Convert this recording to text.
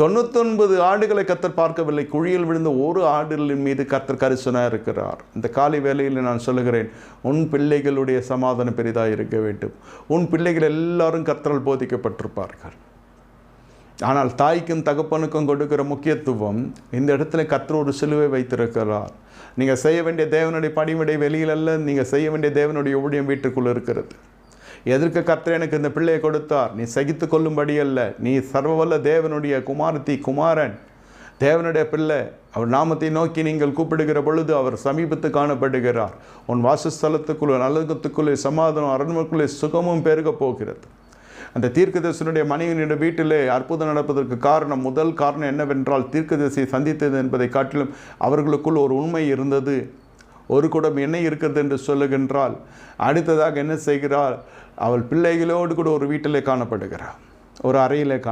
99 ஆடுகளை கர்த்தர் பார்க்கவில்லை, குழியில் விழுந்த ஒரு ஆடுகளின் மீது கர்த்தர் கரிசனாக இருக்கிறார். இந்த காலை வேளையில் நான் சொல்லுகிறேன், உன் பிள்ளைகளுடைய சமாதானம் பெரிதாக இருக்க வேண்டும். உன் பிள்ளைகள் எல்லாரும் கர்த்தரால் போதிக்கப்பட்டிருப்பார்கள். ஆனால் தாய்க்கும் தகப்பனுக்கும் கொடுக்கிற முக்கியத்துவம், இந்த இடத்துல கர்த்தர் ஒரு சிலுவை வைத்திருக்கிறார். நீங்கள் செய்ய வேண்டிய தேவனுடைய பணிவிடை வெளியில் அல்ல, நீங்கள் செய்ய வேண்டிய தேவனுடைய ஊழியம் வீட்டுக்குள்ளே இருக்கிறது. எதற்கு கர்த்தர் எனக்கு இந்த பிள்ளையை கொடுத்தார்? நீ சகித்து கொள்ளும்படி அல்ல, நீ சர்வவல்ல தேவனுடைய குமாரன், தேவனுடைய பிள்ளை. அவர் நாமத்தை நோக்கி நீங்கள் கூப்பிடுகிற பொழுது அவர் சமீபத்து காணப்படுகிறார். உன் வாசஸ்தலத்துக்குள்ளே நலகத்துக்குள்ளே சமாதானம், அரண்மனைக்குள்ளே சுகமும் பெருக போகிறது. அந்த தீர்க்கதரிசனுடைய மனைவியினுடைய வீட்டிலே அற்புதம் நடப்பதற்கு முதல் காரணம் என்னவென்றால், தீர்க்கதரிசியை சந்தித்தது என்பதை காட்டிலும் அவர்களுக்குள் ஒரு உண்மை இருந்தது. ஒரு குடம் எண்ணெய் இருக்கிறது என்று சொல்லுகின்றால், அடுத்ததாக என்ன செய்கிறாள்? அவள் பிள்ளைகளோடு கூட ஒரு வீட்டிலே காணப்படுகிறாள், ஒரு அறையிலே